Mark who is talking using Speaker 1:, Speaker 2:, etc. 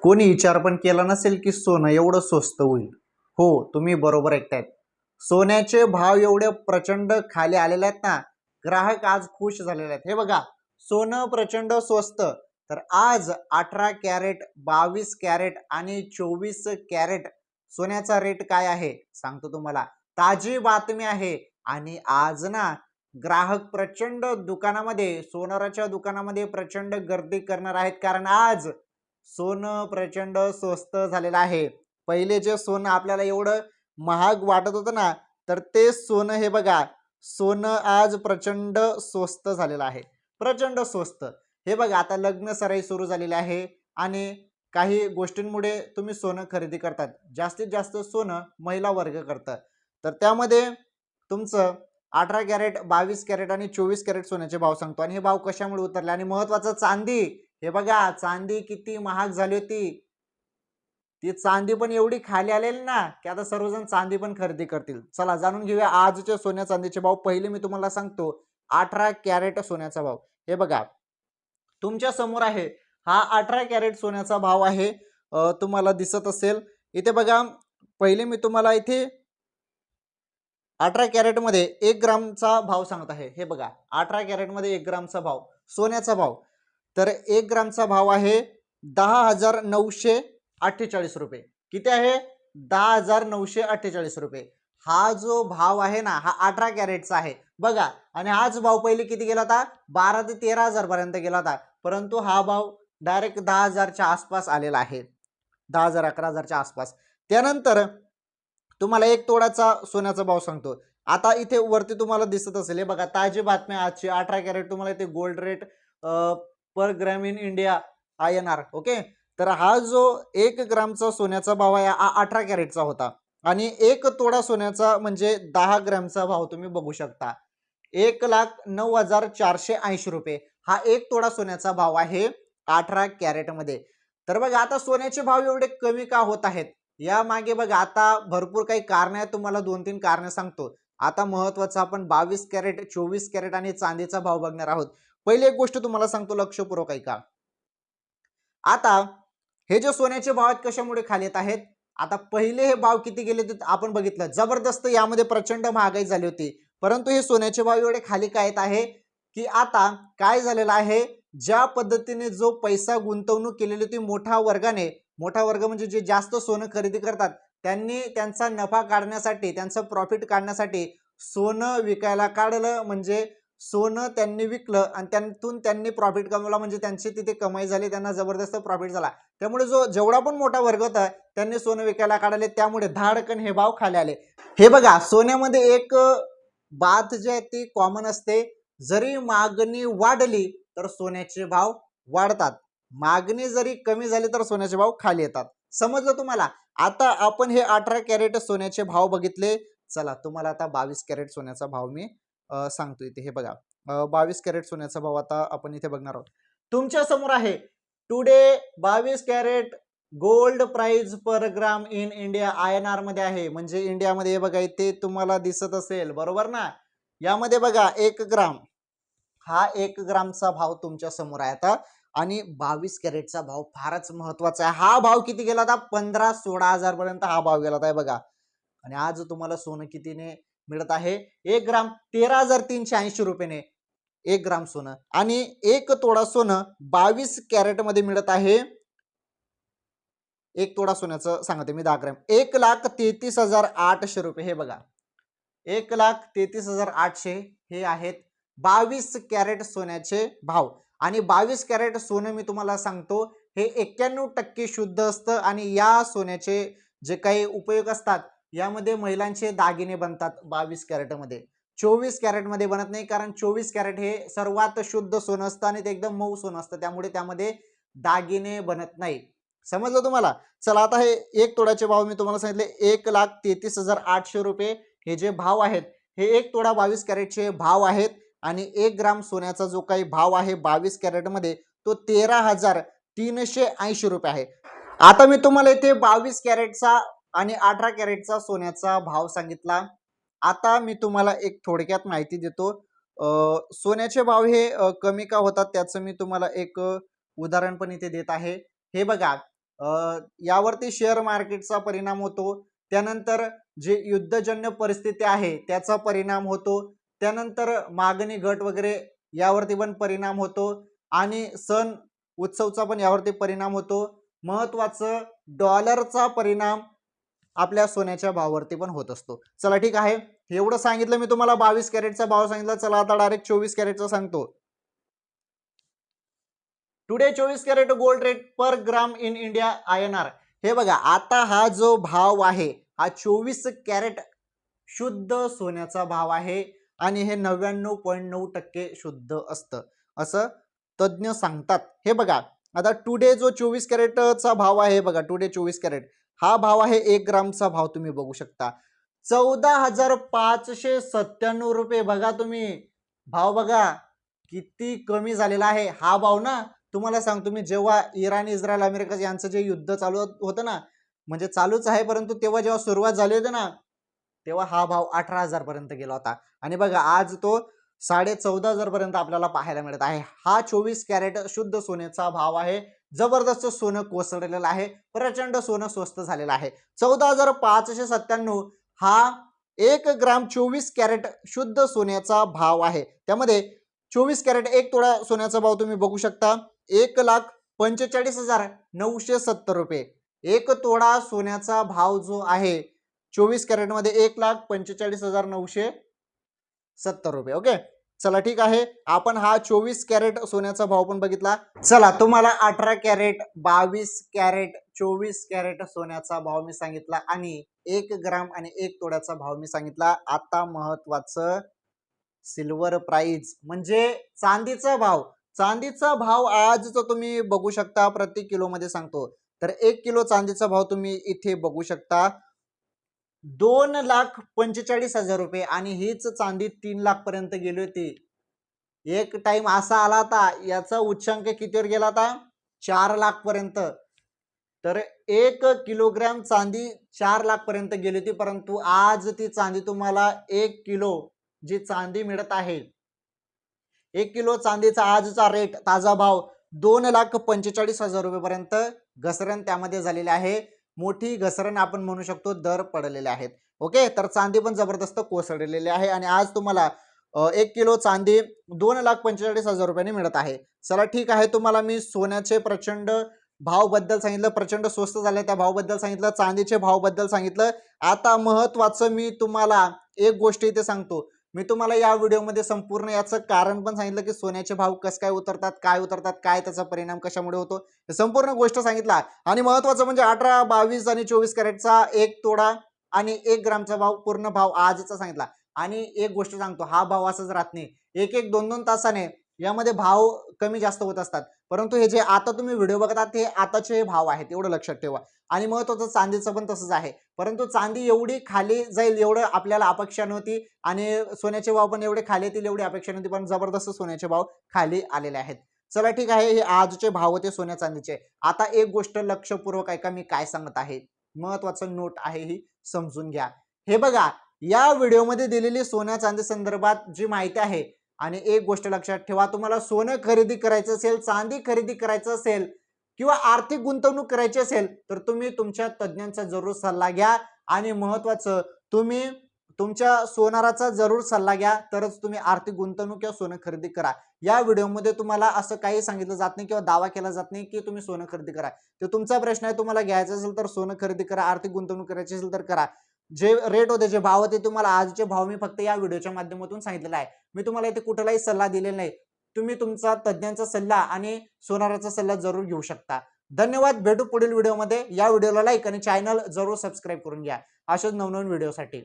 Speaker 1: कोणी विचार पण केला नसेल की सोनं एवढं स्वस्त होईल. हो, तुम्ही बरोबर ऐकतायत. सोन्याचे भाव एवढे प्रचंड खाली आलेले आहेत ना, ग्राहक आज खुश झालेले आहेत. हे बघा, सोनं प्रचंड स्वस्त. तर आज 18 कॅरेट, 22 कॅरेट आणि 24 कॅरेट सोन्याचा रेट काय आहे सांगतो तुम्हाला. ताजी बातमी आहे. आणि आज ना ग्राहक प्रचंड दुकानामध्ये, सोनाराच्या दुकानामध्ये प्रचंड गर्दी करणार आहेत, कारण आज सोनं प्रचंड स्वस्त झालेलं आहे. पहिले जे सोनं आपल्याला एवढं महाग वाटत होतं ना, तर ते सोनं हे बघा, सोनं आज प्रचंड स्वस्त झालेलं आहे. प्रचंड स्वस्त. हे बघा, आता लग्न सराई सुरू झालेली आहे आणि काही गोष्टींमुळे तुम्ही सोनं खरेदी करतात. जास्तीत जास्त सोनं महिला वर्ग करतात. तर त्यामध्ये तुमचं 18 कॅरेट, 22 कॅरेट आणि 24 कॅरेट सोन्याचे भाव सांगतो. आणि हे भाव कशामुळे उतरले. आणि महत्त्वाचं चांदी. हे बघा, चांदी किती महाग झाली होती. ती चांदी पण एवढी खाली आलेली ना, की आता सर्वजण चांदी पण खरेदी करतील. चला जाणून घेऊया आजचे सोन्या चांदीचे भाव. पहिले मी तुम्हाला सांगतो 18 कॅरेट सोन्याचा भाव. हे बघा, तुमच्या समोर आहे. हा 18 कॅरेट सोन्याचा भाव आहे. तुम्हाला दिसत असेल इथे बघा. पहिले मी तुम्हाला इथे 18 कॅरेट मध्ये 1 ग्रामचा भाव सांगत आहे. हे बघा, 18 कॅरेट मध्ये 1 ग्रामचा भाव, सोन्याचा भाव. तर 1 ग्रामचा भाव आहे 10,948 रुपये. किती आहे? 10,948 रुपये. हा जो भाव आहे ना, हा 18 कॅरेटचा आहे बघा. आणि हाच भाव पहिले किती गेला होता? 12 ते 13,000 पर्यंत गेला होता. परंतु हा भाव डायरेक्ट 10,000च्या आसपास आलेला आहे. 10,000 11,000च्या आसपास. त्यानंतर तुम्हाला 1 तोळाचा सोन्याचा भाव सांगतो. आता इथे वरती तुम्हाला दिसत असेल, हे बघा, ताजी बातमी आजची 18 कॅरेट. तुम्हाला इथे gold rate per gram in India INR. Okay. तर हा जो 1 ग्रामचा सोन्याचा भाव आहे हा 18 कॅरेटचा होता. आणि 1 तोळा सोन्याचा म्हणजे 10 ग्रॅमचा भाव तुम्ही बघू शकता. 1,09,480 रुपये हा 1 तोळा सोन्याचा भाव आहे 18 कॅरेट मध्ये. तर बघा, आता सोन्याचे भाव एवढे कमी का होत आहेत? या मागे बघा, आता भरपूर काही कारण आहेत. तुम्हाला 2-3 कारण सांगतो. आता महत्वाचं आपण 22 कॅरेट, 24 कॅरेट आणि चांदीचा भाव बघणार आहोत. पहिली एक गोष्ट तुम्हाला सांगतो, लक्षपूर्वक ऐका. आता हे जे सोन्याचे भाव आहेत कशामुळे खाली येत आहेत? आता पहिले हे भाव किती गेले होते आपण बघितलं, जबरदस्त यामध्ये प्रचंड महागाई झाली होती. परंतु हे सोन्याचे भाव एवढे खाली का येत आहे की आता काय झालेलं आहे, ज्या पद्धतीने जो पैसा गुंतवणूक केलेली होती मोठा वर्गाने, मोठा वर्ग म्हणजे जे जास्त सोनं खरेदी करतात, त्यांनी त्यांचा नफा काढण्यासाठी, त्यांचं प्रॉफिट काढण्यासाठी सोनं विकायला काढलं. म्हणजे सोनं त्यांनी विकलं आणि त्यातून त्यांनी प्रॉफिट कमवला. म्हणजे त्यांची तिथे कमाई झाली, त्यांना जबरदस्त प्रॉफिट झाला. त्यामुळे जो जेवढा पण मोठा वर्ग होता त्यांनी सोनं विकायला काढले. त्यामुळे धाडकन हे भाव खाली आले. हे बघा, सोन्यामध्ये एक बात जी आहे ती कॉमन असते. जरी मागणी वाढली तर सोन्याचे भाव वाढतात. मागणी जरी कमी झाली तर सोन्याचे भाव खाली येतात. समजलं तुम्हाला? आता आपण हे 18 कॅरेट सोन्याचे भाव बघितले. चला तुम्हाला आता 22 कॅरेट सोन्याचा भाव मी सांगतो. इथे हे बघा, 22 कॅरेट सोन्याचा भाव आता आपण इथे बघणार आहोत. तुमच्या समोर आहे today 22 carat gold price per gram in India INR मध्ये आहे. म्हणजे इंडियामध्ये हे बघा, इथे तुम्हाला दिसत असेल, बरोबर ना? यामध्ये बघा 1 ग्राम, हा 1 ग्रामचा भाव तुमच्या समोर आहे आता. आणि 22 कॅरेटचा भाव फारच महत्वाचा आहे. हा भाव किती गेला होता? 15-16 पर्यंत हा भाव गेला होता बघा. आणि आज तुम्हाला सोनं कितीने मिळत आहे? 1 ग्राम 13,380 रुपयाने 1 ग्राम सोनं. आणि 1 तोळा सोनं 22 कॅरेट मध्ये मिळत आहे. 1 तोळा सोन्याचं सांगते मी 10 ग्रॅम 1,33,800 रुपये. हे बघा, 1,33,800 हे आहेत 22 कॅरेट सोन्याचे भाव. आणि 22 कॅरेट सोनं मी तुम्हाला सांगतो हे 91% शुद्ध असतं. आणि या सोन्याचे जे काही उपयोग असतात यामध्ये महिलांचे दागिने बनतात 22 कॅरेट मध्ये. 24 कॅरेट मध्ये बनत नाही, कारण 24 कॅरेट हे सर्वात शुद्ध सोनं असतं आणि ते एकदम मऊ सोनं असतं, त्यामुळे त्यामध्ये दागिने बनत नाही. समजलं तुम्हाला? चला आता हे 1 तोळ्याचे भाव मी तुम्हाला सांगितले 1,33,800 रुपये हे जे भाव आहेत हे 1 तोळा 22 कॅरेटचे भाव आहेत. आणि 1 ग्राम सोन्याचा जो काही भाव आहे 22 कॅरेट मध्ये तो 13,380 रुपये आहे. आता मी तुम्हाला इथे 22 कॅरेटचा आणि 18 कॅरेटचा सोन्याचा भाव सांगितला. आता मी तुम्हाला एक थोडक्यात माहिती देतो. सोन्याचे भाव हे कमी का होतात त्याचं मी तुम्हाला एक उदाहरण पण इथे देत आहे. हे बघा, यावरती शेअर मार्केटचा परिणाम होतो, त्यानंतर जे युद्धजन्य परिस्थिती आहे त्याचा परिणाम होतो, त्यानंतर मागणी घट वगैरे यावरती पण परिणाम होतो आणि सण उत्सवचा पण यावरती परिणाम होतो. महत्वाचं डॉलरचा परिणाम आपल्या सोन्याच्या भावावरती पण होत असतो. चला ठीक आहे, एवढं सांगितलं मी तुम्हाला. 22 कॅरेटचा भाव सांगितला. चला आता डायरेक्ट 24 कॅरेटचा सांगतो. Today 24 carat gold rate per gram in India INR. हे बघा, आता हा जो भाव आहे हा 24 कॅरेट शुद्ध सोन्याचा भाव आहे आणि हे 99.9% शुद्ध असतं असं तज्ञ सांगतात. हे बघा, आता टुडे जो 24 कॅरेटचा भाव आहे बघा, टुडे 24 कॅरेट हा भाव आहे 1 ग्रामचा भाव तुम्ही बघू शकता 14,597 रुपये. बघा तुम्ही भाव बघा किती कमी झालेला आहे हा भाव ना. तुम्हाला सांगतो मी, जेव्हा इराण इस्रायल अमेरिका यांचं जे युद्ध चालू होतं ना, म्हणजे चालूच आहे परंतु तेव्हा जेव्हा सुरुवात झाली होती ना तेव्हा हा भाव 18,000 पर्यंत गेला होता आणि बघा आज तो 14,500 पर्यंत आपल्याला पाहायला मिळत आहे. हा 24 कॅरेट शुद्ध सोन्याचा भाव आहे. जबरदस्त सोनं कोसळलेलं आहे, प्रचंड सोनं स्वस्त झालेलं आहे. 14,597 हा 1 ग्राम 24 कॅरेट शुद्ध सोन्याचा भाव आहे. त्यामध्ये 24 कॅरेट 1 तोळा सोन्याचा भाव तुम्ही बघू शकता 1,45,970 रुपये. 1 तोळा सोन्याचा भाव जो आहे 24 कॅरेट मध्ये 1,45,970 रुपये. ओके, चला ठीक आहे, आपण हा 24 कॅरेट सोन्याचा भाव पण बघितला. चला तुम्हाला 18 कॅरेट 22 कॅरेट 24 कॅरेट सोन्याचा भाव मी सांगितला आणि 1 ग्राम आणि 1 तोळ्याचा भाव मी सांगितला. आता महत्वाचं सिल्वर प्राइस म्हणजे चांदीचा भाव. चांदीचा भाव आजचा तुम्ही बघू शकता, प्रति किलो मध्ये सांगतो तर 1 किलो चांदीचा भाव तुम्ही इथे बघू शकता 2,45,000 रुपये आणि हीच चांदी 3 लाख पर्यंत गेली होती. एक टाइम असा आला होता याचा उच्चांक कितीवर गेला होता 4 लाख पर्यंत. तर 1 किलोग्रॅम चांदी 4 लाख पर्यंत गेली होती, परंतु आज ती चांदी तुम्हाला 1 किलो जी चांदी मिळत आहे 1 किलो चांदीचा आजचा रेट ताजा भाव 2,45,000 रुपये पर्यंत घसरण त्यामध्ये झालेली आहे. मोठी घसरण आपण म्हणू शकतो, दर पडलेले आहेत. ओके, तर चांदी पण जबरदस्त कोसळलेली आहे आणि आज तुम्हाला 1 किलो चांदी 2,45,000 रुपयांनी मिळत आहे. चला ठीक आहे, तुम्हाला मी सोन्याचे प्रचंड भाव बद्दल सांगितलं, प्रचंड स्वस्त झाले त्या भाव बद्दल सांगितलं, चांदीचे भाव बद्दल सांगितलं. आता महत्वाचं मी तुम्हाला एक गोष्ट इथे सांगतो. मी तुम्हाला या व्हिडिओमध्ये संपूर्ण याचं कारण पण सांगितलं की सोन्याचे भाव कसं काय उतरतात, काय त्याचा परिणाम कशामुळे होतो, हे संपूर्ण गोष्ट सांगितला. आणि महत्वाचं म्हणजे 18, 22 आणि 24 कॅरेटचा 1 तोडा आणि 1 ग्रामचा भाव पूर्ण भाव आजचा सांगितला. आणि एक गोष्ट सांगतो, हा भाव असाच राहत नाही, 1-1, 2-2 तासाने यामध्ये भाव कमी जास्त होत असतात. परंतु हे जे आता तुम्ही व्हिडिओ बघतात ते आताचे भाव आहेत, एवढं लक्षात ठेवा. आणि महत्वाचं चांदीचं पण तसंच आहे, परंतु चांदी एवढी खाली जाईल एवढं आपल्याला अपेक्षा नव्हती आणि सोन्याचे भाव पण एवढे खाली येतील एवढी अपेक्षा नव्हती, पण जबरदस्त सोन्याचे भाव खाली आलेले आहेत. चला ठीक आहे, हे आजचे भाव होते सोन्या चांदीचे. आता एक गोष्ट लक्षपूर्वक ऐका मी काय सांगत आहे, महत्वाचं नोट आहे ही समजून घ्या. हे बघा, या व्हिडिओमध्ये दिलेली सोन्या चांदी संदर्भात जी माहिती आहे, आणि एक गोष्ट लक्षात ठेवा, तुम्हाला सोनं खरेदी करायचं असेल, चांदी खरेदी करायचं असेल किंवा आर्थिक गुंतवणूक करायची असेल तर तुम्ही तुमच्या तज्ञांचा जरूर सल्ला घ्या. आणि महत्वाचं, तुम्ही तुमच्या सोनाराचा जरूर सल्ला घ्या, तरच तुम्ही आर्थिक गुंतवणूक किंवा सोनं खरेदी करा. या व्हिडिओमध्ये तुम्हाला असं काही सांगितलं जात नाही किंवा दावा केला जात नाही की तुम्ही सोनं खरेदी करा. तो तुमचा प्रश्न आहे, तुम्हाला घ्यायचं असेल तर सोनं खरेदी करा, आर्थिक गुंतवणूक करायची असेल तर करा. जे रेट होते, जे भाव होते, तुम्हाला आजचे भाव मी फक्त या व्हिडिओच्या माध्यमातून सांगितलेला आहे. मी तुम्हाला इथे कुठलाही सल्ला दिलेला नाही. तुम्ही तुमचा तज्ञांचा सल्ला आणि सोनाराचा सल्ला जरूर घेऊ शकता. धन्यवाद, भेटू पुढील व्हिडिओमध्ये. या व्हिडिओला लाईक आणि चॅनल जरूर सबस्क्राईब करून घ्या अशाच नवनवीन व्हिडिओसाठी.